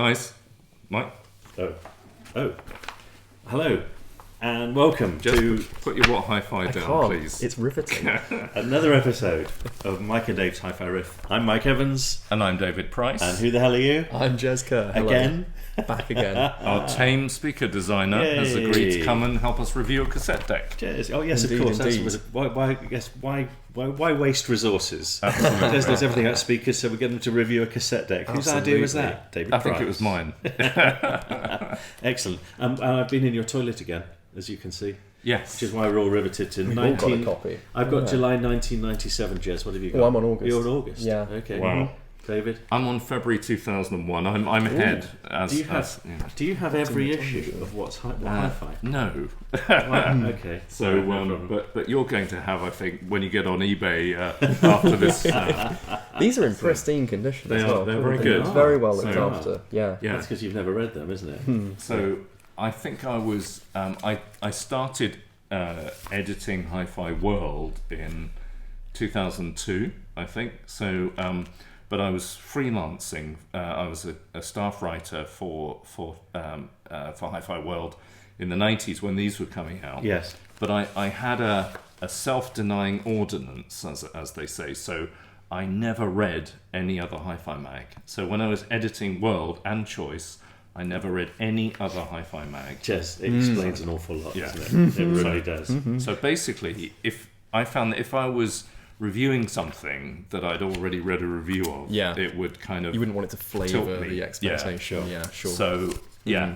Guys, Mike. Oh. Hello, and welcome to... Put your what hi-fi down, please. It's riveting. Another episode of Mike and Dave's Hi-Fi Riff. I'm Mike Evans. And I'm David Price. And who the hell are you? I'm Jes Kerr. Hello. Again. Back again. Our tame speaker designer has agreed to come and help us review a cassette deck. Jes. Oh yes, Indeed, of course. indeed. Why waste resources? Absolutely. There's everything out speakers, so we get them to review a cassette deck. Whose idea was that? David Price. I think it was mine. Excellent. I've been in your toilet again, as you can see. Yes. Which is why we're all riveted to We've all got a copy. I've got July 1997, Jes. What have you got? Oh, I'm on August. You're on August? Yeah. Okay. Wow. David? I'm on February 2001. I'm ahead. Do you have every issue of what's Hi-Fi? No. Okay. So, no but you're going to have, I think, when you get on eBay after this. These are in pristine condition as well. They're very good. Very well looked after. Yeah. That's because you've never read them, isn't it? So I think I was. I started editing Hi-Fi World in 2002, I think. So, but I was freelancing. I was a staff writer for Hi-Fi World in the 90s when these were coming out. Yes. But I had a self-denying ordinance, as they say. So I never read any other Hi-Fi mag. So when I was editing World and Choice, I never read any other Hi-Fi mag. Jes, it explains an awful lot, Yeah. doesn't it? It really does. So basically, if I found that if I was reviewing something that I'd already read a review of, it would kind of... You wouldn't want it to flavour me. the expectation. Yeah, sure. So,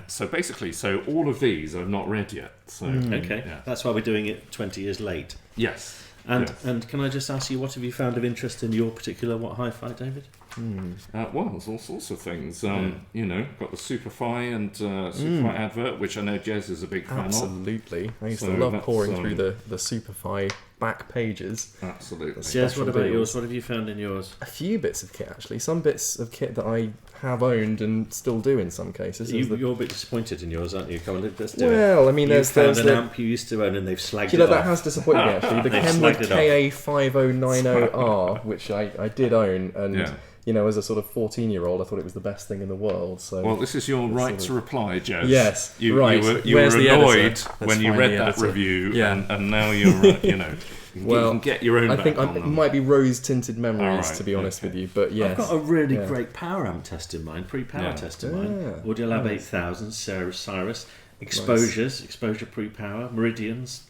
so basically, all of these I've not read yet. So Okay, yeah. that's why we're doing it 20 years late. Yes. And can I just ask you, what have you found of interest in your particular What Hi-Fi, David? Well, there's all sorts of things. You know, got the Superfi and Superfi advert, which I know Jes is a big fan of. Absolutely. I used to love pouring through the Superfi back pages. Absolutely. Jes, what about yours? What have you found in yours? A few bits of kit, actually. Some bits of kit that I have owned and still do in some cases. You're a bit disappointed in yours, aren't you? Come on, let's do it. Well, I mean, there's an amp you used to own and they've slagged it off. That has disappointed me, actually. The Kenwood KA5090R, which I did own, and you know, as a sort of 14-year-old, I thought it was the best thing in the world. So, well, this is your right to reply, Jes. Yes, you right. You were annoyed when when you read that review, and now you're, you know, you can get your own. I think back on it them. might be rose-tinted memories, to be honest with you. But yes, I've got a really great power amp test in mind, pre-power test in mind. Audiolab 8000, Cyrus, exposures, exposure pre-power, meridians.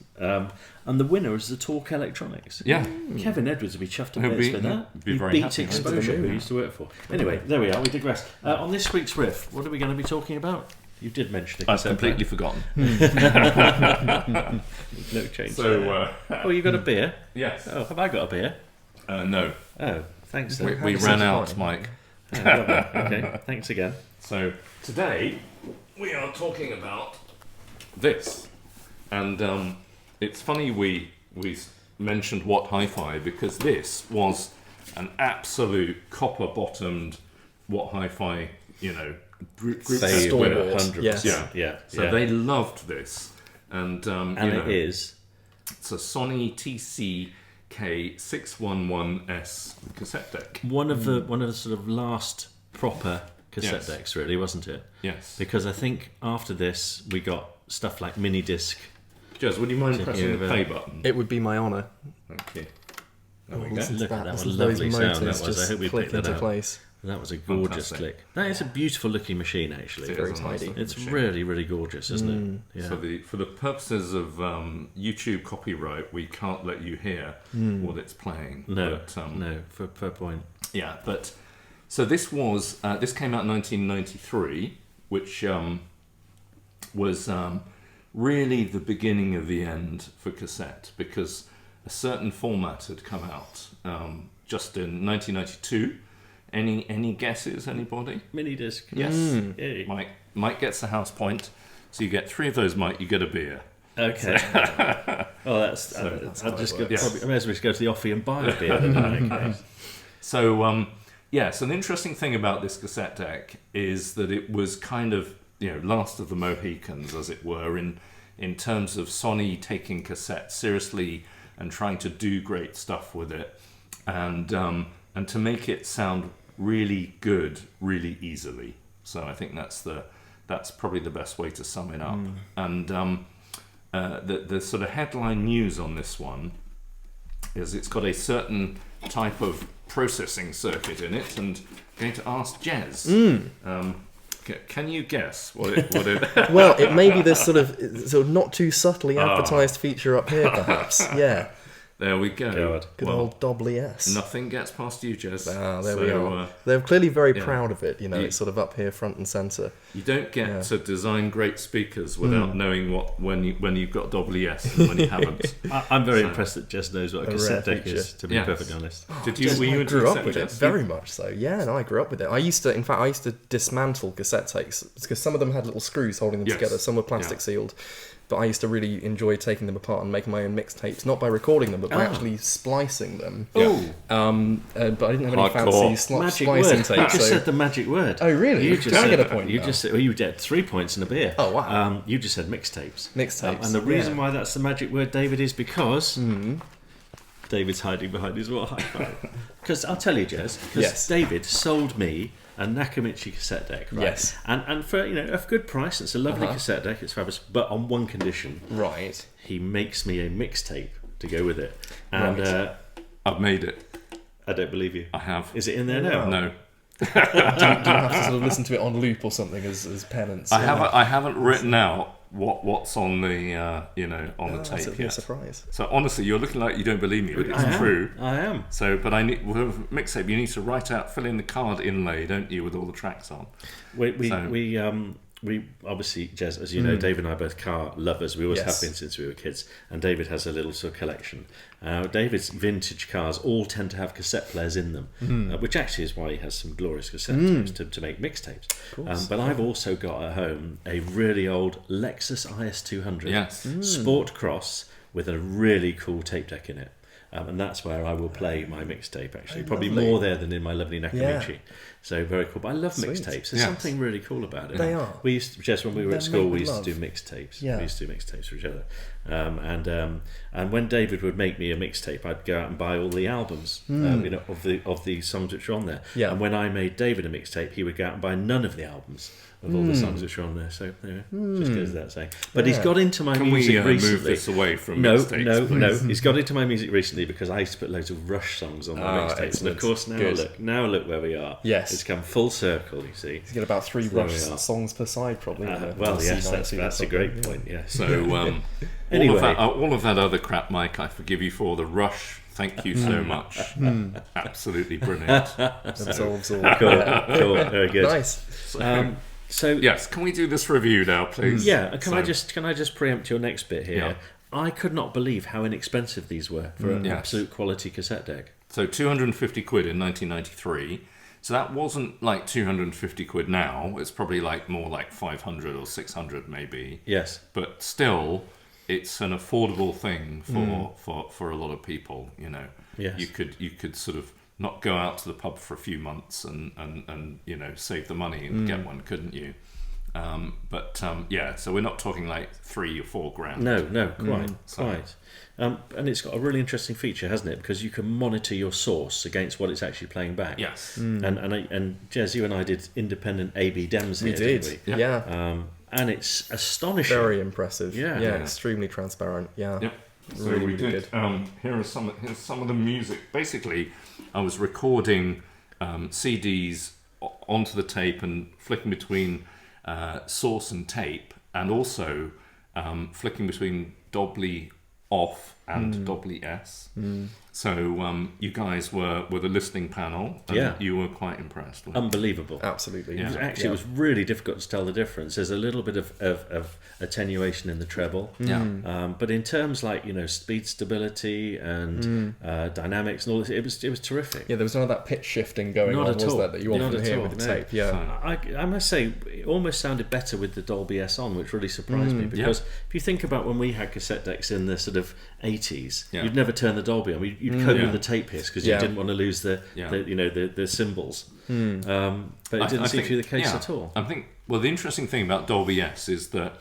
And the winner is the Talk Electronics. Yeah. Kevin Edwards would be chuffed to bits with that. Be very beat happy. Exposure, who he used to work for. Anyway, there we are, we digress. On this week's riff, what are we going to be talking about? You did mention it. I've completely forgotten. No change. So, oh, you got a beer? Yes. Oh, have I got a beer? No. Oh, thanks then. We ran out, Mike. Oh, okay, thanks again. So, today, we are talking about this. And it's funny we mentioned What Hi-Fi because this was an absolute copper-bottomed What Hi-Fi, you know, group Fave winner. 100%. Yeah. So they loved this. And it is? It's a Sony K611S cassette deck. One of the sort of last proper cassette decks, really, wasn't it? Yes. Because I think after this we got stuff like MiniDisc. Jes, would you mind pressing the play button? it would be my honour. Okay. There we go. Listen to Look at that. Listen What to a those lovely sound motors that was. I just hope we click picked that into out. place. That was a gorgeous Fantastic. click. That is a beautiful looking machine, actually. It Very is a nice tidy. looking It's machine. really, really gorgeous, isn't it? Yeah. For the purposes of YouTube copyright, we can't let you hear what it's playing. No, but, no, fair point. Yeah, but so this was this came out in 1993, which was really the beginning of the end for cassette because a certain format had come out just in 1992. Any guesses? Anybody? MiniDisc. Yes. Yay. Mike gets the house point. So you get 3 of those, Mike. You get a beer. Okay. Well, that's. I'll just go. Probably, I may as well just go to the offie and buy a beer. Okay. So so the interesting thing about this cassette deck is that it was kind of last of the Mohicans, as it were, in terms of Sony taking cassette seriously and trying to do great stuff with it, and to make it sound really good, really easily. So I think that's probably the best way to sum it up. And the sort of headline news on this one is it's got a certain type of processing circuit in it, and I'm going to ask Jes. Can you guess what it? Well, it may be this sort of not too subtly advertised feature up here, perhaps. Yeah. There we go. Good old Dobbly S. Nothing gets past you, Jes. There we are. They're clearly very proud of it. It's sort of up here, front and centre. You don't get to design great speakers without knowing when you've got Dobbly S and when you haven't. I'm very impressed that Jes knows what a cassette deck is. To be perfectly honest, Were you I grew up with Jes? it very much so. Yeah, no, I grew up with it. I used to dismantle cassette tapes because some of them had little screws holding them together. Some were plastic sealed. But I used to really enjoy taking them apart and making my own mixtapes, not by recording them, but by actually splicing them. Yeah. But I didn't have any Hardcore. fancy splicing tapes. You just said the magic word. Oh, really? You just Can I said, get a point? You now? just said, well, you did 3 points and a beer. Oh, wow. You just said mixtapes. Mixtapes. And the reason why that's the magic word, David, is because David's hiding behind his what Hi-Fi. Because I'll tell you, Jes, because David sold me a Nakamichi cassette deck, right? Yes. And for a good price, it's a lovely cassette deck, it's fabulous, but on one condition. Right. He makes me a mixtape to go with it. And I've made it. I don't believe you. I have. Is it in there now? No. Do you have to sort of listen to it on loop or something as penance? I haven't written out what's on the on the tape It'll be a yet. surprise. So honestly, you're looking like you don't believe me, but it's true. I am. So, but with mixtape, you need to fill in the card inlay, don't you, with all the tracks on. We obviously, Jes, as you know, David and I are both car lovers. We always have been since we were kids. And David has a little sort of collection. David's vintage cars all tend to have cassette players in them, which actually is why he has some glorious cassette tapes to make mixtapes. But I've also got at home a really old Lexus IS200 Sport Cross with a really cool tape deck in it. And that's where I will play my mixtape, actually. Probably more there than in my lovely Nakamichi. Yeah. So very cool. But I love mixtapes. There's something really cool about it. They are. We used to, just when we were at school, we used to do mixtapes. Yeah. We used to do mixtapes for each other. And when David would make me a mixtape, I'd go out and buy all the albums, of the songs which are on there. Yeah. And when I made David a mixtape, he would go out and buy none of the albums of all the songs which are on there. So just goes without saying. But he's got into my music recently. Move this away from mixtapes? No. He's got into my music recently because I used to put loads of Rush songs on my mixtapes. And of course now look where we are. Yes. It's come full circle, you see. He's got about 3 Rush songs per side, probably. That's a great point, yes. So anyway. all of that other crap, Mike, I forgive you for. The Rush, thank you so much. Absolutely brilliant. Absolves all. Cool, very good. Nice. So yes, can we do this review now, please? Yeah, can I just preempt your next bit here? Yeah. I could not believe how inexpensive these were for an absolute quality cassette deck. So 250 quid in 1993. So that wasn't like 250 quid now. It's probably more like 500 or 600 maybe. Yes. But still, it's an affordable thing for a lot of people, Yes. You could sort of not go out to the pub for a few months and save the money and get one, couldn't you? So we're not talking like 3 or 4 grand. No, quite. And it's got a really interesting feature, hasn't it? Because you can monitor your source against what it's actually playing back. Yes. And Jes, you and I did independent A/B dems here, didn't we? Yeah. And it's astonishing. Very impressive. Yeah. Extremely transparent. Yeah. Yep. So really, we did. Here's some of the music. Basically, I was recording CDs onto the tape and flicking between source and tape, and also flicking between Dobbly off and Dobbly S. So you guys were the listening panel, and you were quite impressed. Unbelievable. Absolutely. Yeah. It was really difficult to tell the difference. There's a little bit of attenuation in the treble. But in terms like, speed stability and dynamics and all this, it was terrific. Yeah, there was none of that pitch shifting going on, was there, that you often hear with the tape. Yeah. I must say, it almost sounded better with the Dolby S on, which really surprised me, because if you think about when we had cassette decks in the sort of 80s, you'd never turn the Dolby on. You'd cope with the tape hiss because you didn't want to lose the cymbals. But it didn't seem to be the case at all. I think the interesting thing about Dolby S is that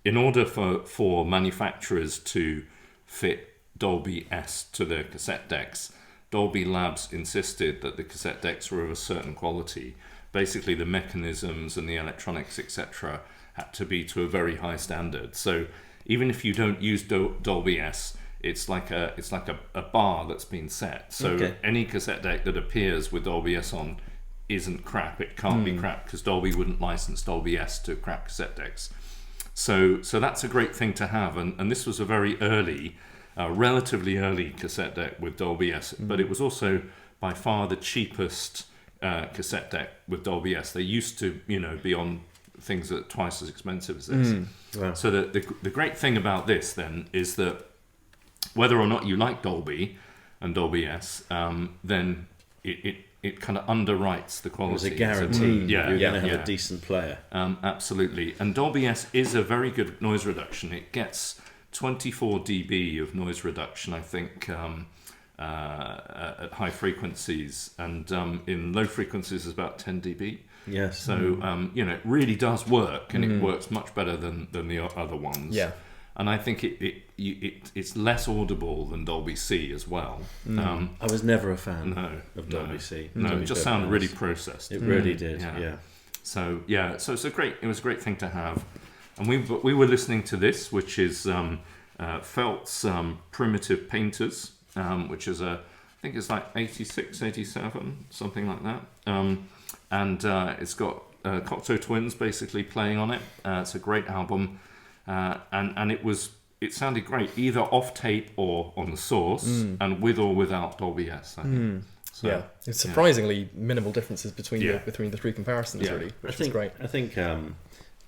in order for manufacturers to fit Dolby S to their cassette decks, Dolby Labs insisted that the cassette decks were of a certain quality, basically the mechanisms and the electronics, etc., had to be to a very high standard. So even if you don't use Dolby S, it's like a bar that's been set. So any cassette deck that appears with Dolby S on isn't crap. It can't be crap because Dolby wouldn't license Dolby S to crap cassette decks. So that's a great thing to have. And this was a very early, relatively early cassette deck with Dolby S, but it was also by far the cheapest cassette deck with Dolby S. They used to, be on things that are twice as expensive as this. Wow. So the great thing about this then is that whether or not you like Dolby and Dolby S, then it kind of underwrites the quality. There's a guarantee you're going to have a decent player. Absolutely. And Dolby S is a very good noise reduction. It gets 24 dB of noise reduction, I think, at high frequencies, and in low frequencies is about 10 dB. Yes. So it really does work, and it works much better than the other ones. Yeah. And I think it's less audible than Dolby C as well. I was never a fan of Dolby C. No, it just sounded really processed. It really did. Yeah. So so it was a great thing to have, and we were listening to this, which is Felt's Primitive Painters, which is I think it's like 86, 87, something like that. And it's got Cocteau Twins basically playing on it. It's a great album. And it sounded great either off tape or on the source, and with or without Dolby S, I think. So, it's surprisingly minimal differences between the three comparisons, really, which is great. I think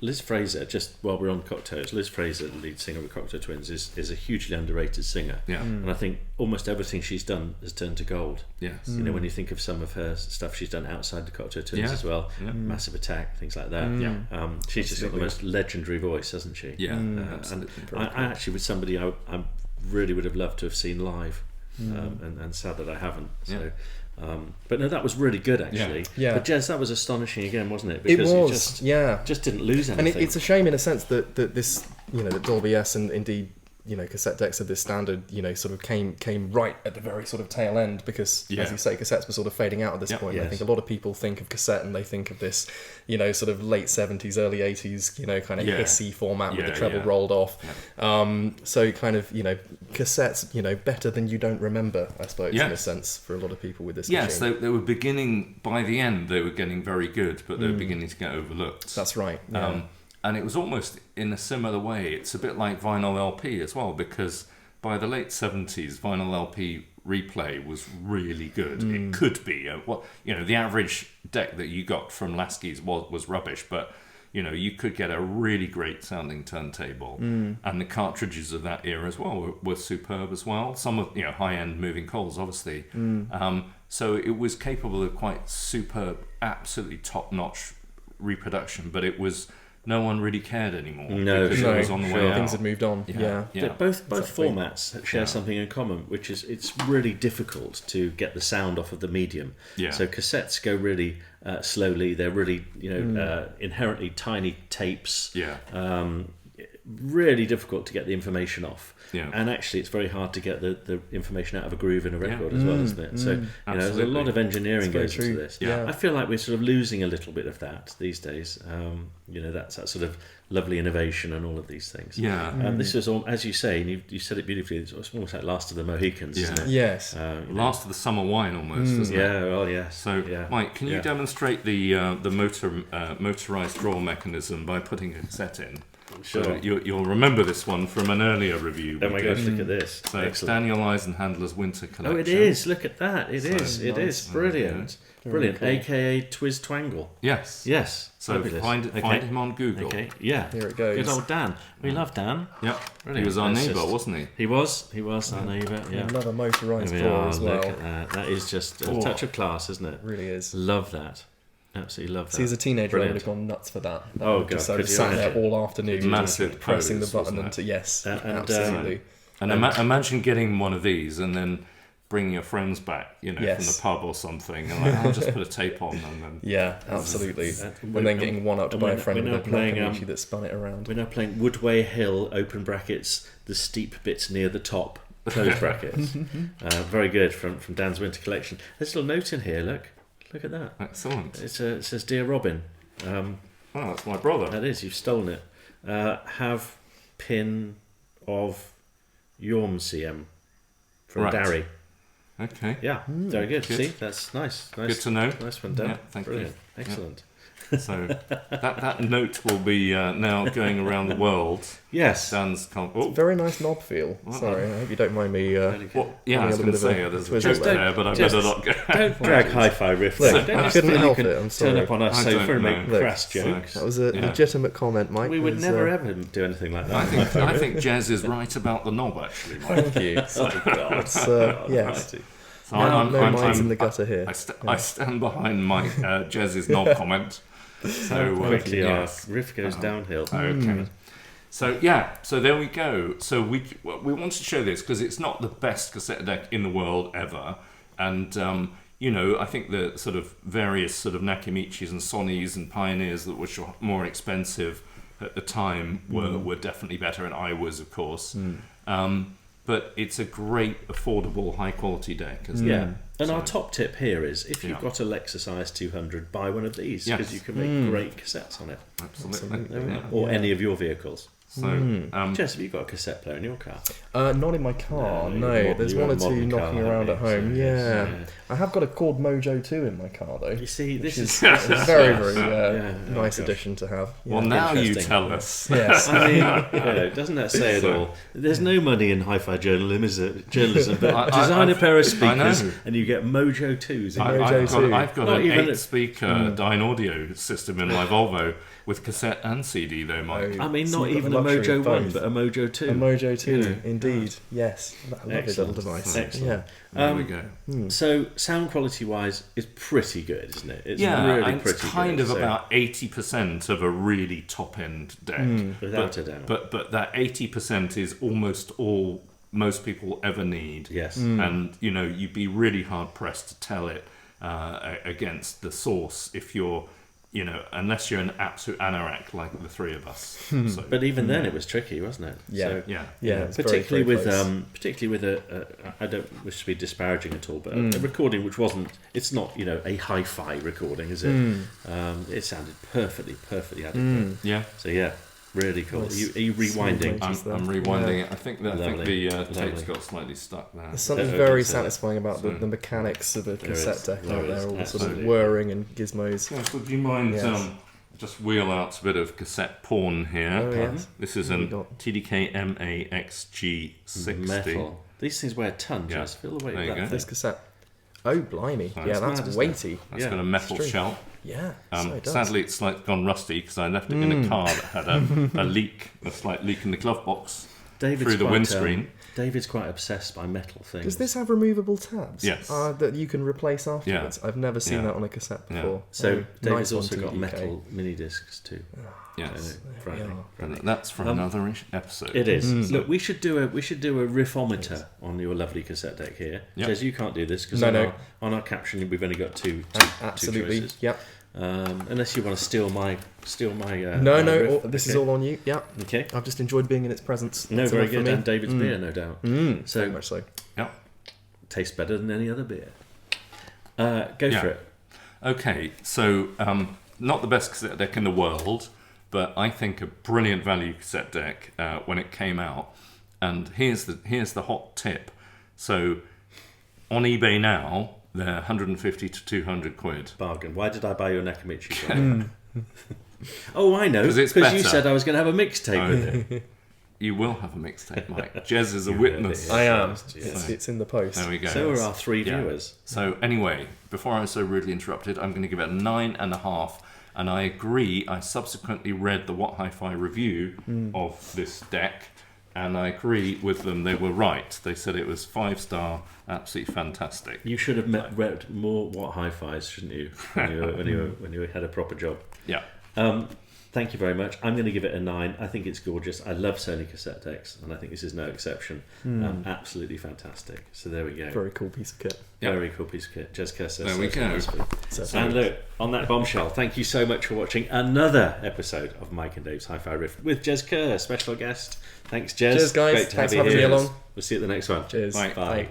Liz Fraser, just while we're on Cocktails, Liz Fraser, the lead singer of Cocteau Twins, is a hugely underrated singer. Yeah. And I think almost everything she's done has turned to gold. Yes. When you think of some of her stuff she's done outside the Cocteau Twins as well, Massive Attack, things like that. She's just got the most legendary voice, hasn't she? Yeah, and I actually was somebody I really would have loved to have seen live, and sad that I haven't. So. But no, that was really good actually. Yeah. But Jes, that was astonishing again, wasn't it? Because it was. just didn't lose anything. And it's a shame in a sense that this, that Dolby S and indeed, cassette decks of this standard, sort of came right at the very sort of tail end, because as you say, cassettes were sort of fading out at this point. Yes. I think a lot of people think of cassette and they think of this, sort of late 70s, early 80s, kind of hissy format with the treble rolled off. So kind of, cassettes, better than you don't remember, I suppose, in a sense, for a lot of people with this Yes, machine. they were beginning, by the end, they were getting very good, but they were beginning to get overlooked. That's right. Yeah. And it was almost in a similar way. It's a bit like vinyl LP as well, because by the late 70s, vinyl LP replay was really good. It could be. The average deck that you got from Lasky's was rubbish, but you could get a really great sounding turntable, and the cartridges of that era as well were superb as well. Some of high-end moving coals, obviously. So it was capable of quite superb, absolutely top-notch reproduction, but it was. No one really cared anymore. Because it was on the way out. Things had moved on. Both formats share something in common, which is it's really difficult to get the sound off of the medium. Yeah. So cassettes go really slowly. They're really inherently tiny tapes. Yeah. Really difficult to get the information off. Yeah. And actually, it's very hard to get the information out of a groove in a record as well, isn't it? So there's a lot of engineering goes into this. Yeah. I feel like we're sort of losing a little bit of that these days. That's that sort of lovely innovation and all of these things. Yeah. This was, as you say, and you said it beautifully, it's almost like Last of the Mohicans, isn't it? Yes. Last of the summer wine, almost, isn't it? Yeah, well, yes. So, Mike, can you demonstrate the motorized draw mechanism by putting a cassette in? Sure. So you'll remember this one from an earlier review. Oh my gosh, look at this. So it's Daniel Eisenhandler's Winter Collection. Oh, it is. Look at that. It is. Brilliant. Brilliant. Cool. AKA Twiz Twangle. Yes. Yes. So find him on Google. Okay. Yeah. Here it goes. Good old Dan. We love Dan. Yep. Brilliant. He was our neighbour, wasn't he? He was our neighbour. Yeah. Another motorised There we drawer are. as well. Look at that. That is just a touch of class, isn't it? It really is. Love that. Absolutely love that. See, as a teenager, Brilliant. I would have gone nuts for that. Oh, God. Just sort of Could you sat there imagine? all afternoon, Massive just pressing the pose, button wasn't and yes, and, absolutely. And imagine getting one of these and then bringing your friends back, from the pub or something, and I'll just put a tape on and then... Yeah, absolutely. And then getting one-upped by a friend with a Nakamichi that spun it around. We're now playing Woodway Hill, open brackets, the steep bits near the top, close brackets. Very good from Dan's Winter Collection. There's a little note in here, look Look at that. Excellent. It says, "Dear Robin." Oh, that's my brother. That is, you've stolen it. Have pin of Yormcm from Right. Darry. Okay. Yeah, very good. See, that's nice. Good to know. Nice one, Dan. Yeah, thank Brilliant. you. Excellent. So that note will be now going around the world. Yes. Dan's Very nice knob feel. Sorry, I hope you don't mind me. well, yeah, I was going to say there's a twizzle joke there. there, but I better not go. Don't drag Hi-Fi Riff. Look, Don't I just couldn't feel you help can it, I'm sorry. turn up on our I sofa don't and make know. crass Look, jokes. That was a legitimate comment, Mike. We would It was, never ever do anything like that. I think Jes is right about the knob, actually. Mike. Thank you. Oh, God. Yes. Alrighty. So No minds in the gutter here. I stand behind my Jes's knob comment. So Quickly, our yes. riff goes downhill. Okay. So so there we go. So we wanted to show this because it's not the best cassette deck in the world ever, and I think the sort of various sort of Nakamichis and Sonys and Pioneers that were more expensive at the time were definitely better, and I was, of course. But it's a great, affordable, high-quality deck, isn't it? Yeah. And our top tip here is, if you've got a Lexus IS200, buy one of these, because you can make great cassettes on it. Absolutely. Yeah. Or any of your vehicles. So, Jess, have you got a cassette player in your car? Not in my car, No, no. There's you're one a or two modern car, knocking around at haven't home. you? So, Yeah. yeah. I have got a Cord Mojo 2 in my car, though. You see, this is It's a very, very gosh. nice addition to have. well, now you Interesting. tell us. Yes. I mean, doesn't that say it all? There's no money in hi-fi journalism, but design a pair of speakers know. and you get Mojo 2s. I've got Not an even 8-speaker Dynaudio system in my Volvo with cassette and CD, though, Mike. I mean, So not you've even got a the luxury Mojo of 1, both. but a Mojo 2. A Mojo 2, You know. indeed. Yes. That lovely little Excellent. device. Excellent. Yeah. There we go. So, sound quality-wise, is pretty good, isn't it? It's Yeah, really and pretty it's kind good. of about 80% of a really top-end deck. Without a doubt. But that 80% is almost all most people ever need. Yes. And, you'd be really hard-pressed to tell it against the source if you're, unless you're an absolute anorak like the three of us. So, But even then, it was tricky, wasn't it? Yeah. So, yeah. Yeah. It's very, particularly very with close. particularly with I don't wish to be disparaging at all, but a recording which wasn't, it's not a hi-fi recording, is it? It sounded perfectly adequate. Yeah. So yeah, really cool. Nice. Are you rewinding? I'm rewinding it. I think the Lovely. tape's Lovely. got slightly stuck there. There's something Okay, very so- satisfying about the mechanics of a cassette is. deck There out is. there, all the sort of Absolutely. whirring and gizmos. Yeah, so do you mind Yes. just wheel out a bit of cassette porn here? Oh, yes. This is What an have we got? TDK MAXG60. Metal. These things weigh a ton. Yeah. Just feel the weight There of you that go. thing. This cassette. Oh, blimey. That's Yeah, mad, that's isn't it? weighty. That's Yeah, got a metal true. shell. Yeah, so it does. Sadly, it's gone rusty because I left it in a car that had a leak, a slight leak in the glove box through the quite, windscreen. David's quite obsessed by metal things. Does this have removable tabs? Yes. That you can replace afterwards? I've never seen Yeah. that on a cassette Yeah. before. So Oh, David's nice one, also got TDK. metal mini discs too. Yes, Friday. and that's for another episode. It is. Look, we should do a riffometer on your lovely cassette deck here. Yep. Jez, you can't do this because No. on our caption we've only got two Absolutely. choices. Yep. Unless you want to steal my No, my riff. this is Okay. all on you. Yep. Okay. I've just enjoyed being in its presence. No, That's very enough for good. me. And David's beer, no doubt. Very So much so. Yeah. tastes better than any other beer. Go Yeah. for it. Okay, so not the best cassette deck in the world, but I think a brilliant value cassette deck when it came out. And here's the hot tip. So on eBay now, they're 150 to 200 quid. Bargain. Why did I buy your Nakamichi from? Oh, I know. 'Cause it's Because you better. said I was going to have a mixtape with it. You will have a mixtape, Mike. Jez is a witness. I am. Yes. It's in the post. There we go. So are our three Yeah. viewers. So anyway, before I was so rudely interrupted, I'm going to give it a 9.5. And I agree. I subsequently read the What Hi-Fi review of this deck, and I agree with them. They were right. They said it was 5-star, absolutely fantastic. You should have read more What Hi-Fis, shouldn't you? When you had a proper job. Yeah. Thank you very much. I'm going to give it a 9. I think it's gorgeous. I love Sony cassette decks, and I think this is no exception. Absolutely fantastic. So there we go. Very cool piece of kit. Yeah. Very cool piece of kit. Jes Kerr says There we so. go. And look, on that bombshell, thank you so much for watching another episode of Mike and Dave's Hi-Fi Riff with Jes Kerr, special guest. Thanks, Jez. Cheers, guys. Great to Thanks have for you having me here. along. We'll see you at the next one. Cheers. Bye. Bye.